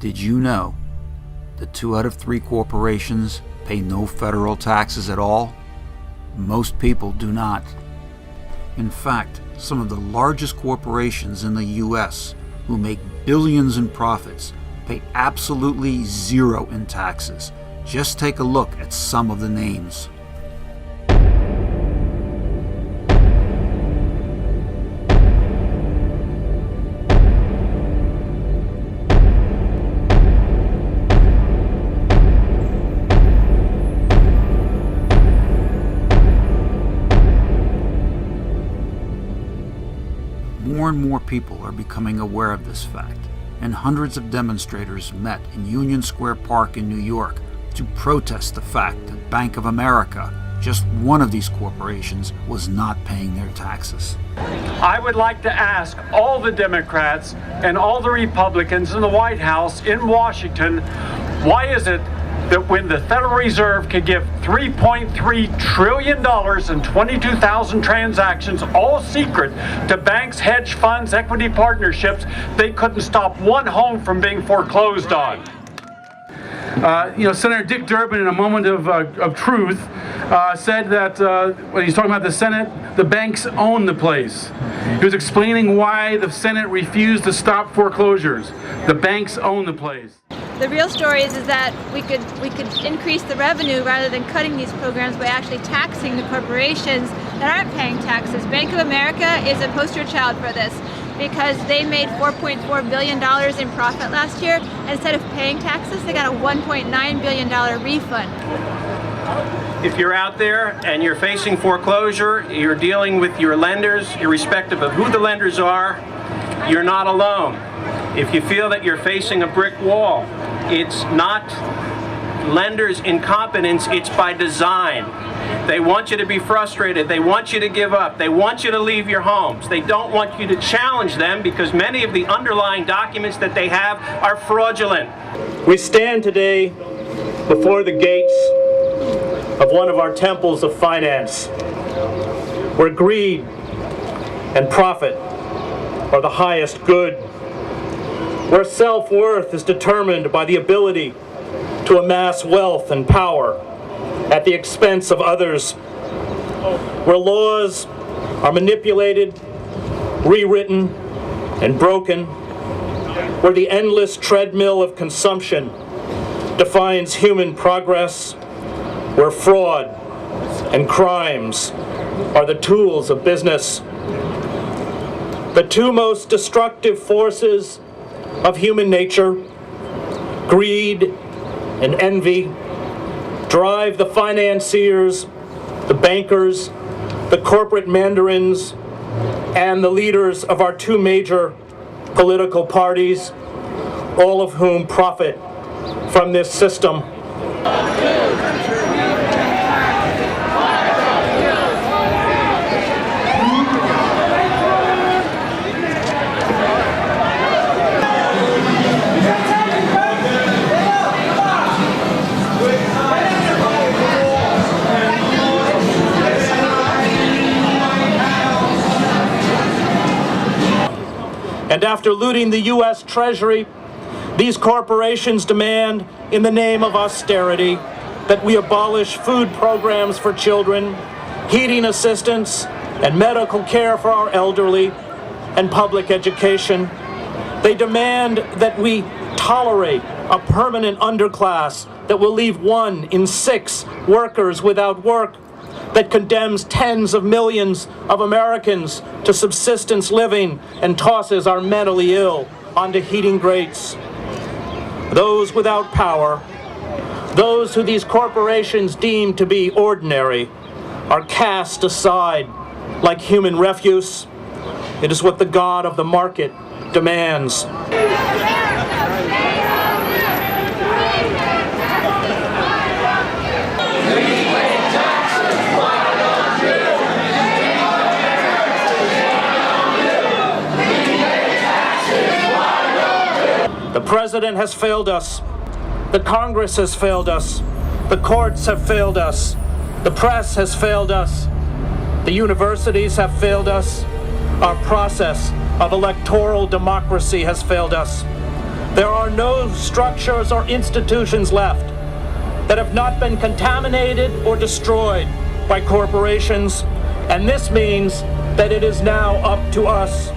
Did you know that 2 out of 3 corporations pay no federal taxes at all? Most people do not. In fact, some of the largest corporations in the U.S. who make billions in profits pay absolutely zero in taxes. Just take a look at some of the names. More and more people are becoming aware of this fact, and hundreds of demonstrators met in Union Square Park in New York to protest the fact that Bank of America, just one of these corporations, was not paying their taxes. I would like to ask all the Democrats and all the Republicans in the White House in Washington, why is it that when the Federal Reserve could give $3.3 trillion and 22,000 transactions, all secret, to banks, hedge funds, equity partnerships, they couldn't stop one home from being foreclosed on? Senator Dick Durbin, in a moment of truth, said that when he's talking about the Senate, the banks own the place. He was explaining why the Senate refused to stop foreclosures. The banks own the place. The real story is that we could increase the revenue rather than cutting these programs by actually taxing the corporations that aren't paying taxes. Bank of America is a poster child for this because they made $4.4 billion in profit last year. And instead of paying taxes, they got a $1.9 billion refund. If you're out there and you're facing foreclosure, you're dealing with your lenders, irrespective of who the lenders are, you're not alone. If you feel that you're facing a brick wall, it's not lenders' incompetence, it's by design. They want you to be frustrated, they want you to give up, they want you to leave your homes. They don't want you to challenge them because many of the underlying documents that they have are fraudulent. We stand today before the gates of one of our temples of finance, where greed and profit are the highest good, where self-worth is determined by the ability to amass wealth and power at the expense of others, where laws are manipulated, rewritten, and broken, where the endless treadmill of consumption defines human progress, where fraud and crimes are the tools of business. The two most destructive forces of human nature, greed and envy, drive the financiers, the bankers, the corporate mandarins, and the leaders of our two major political parties, all of whom profit from this system. And after looting the U.S. Treasury, these corporations demand, in the name of austerity, that we abolish food programs for children, heating assistance, and medical care for our elderly, and public education. They demand that we tolerate a permanent underclass that will leave 1 in 6 workers without work, that condemns tens of millions of Americans to subsistence living and tosses our mentally ill onto heating grates. Those without power, those who these corporations deem to be ordinary, are cast aside like human refuse. It is what the God of the market demands. The President has failed us. The Congress has failed us. The courts have failed us. The press has failed us. The universities have failed us. Our process of electoral democracy has failed us. There are no structures or institutions left that have not been contaminated or destroyed by corporations, and this means that it is now up to us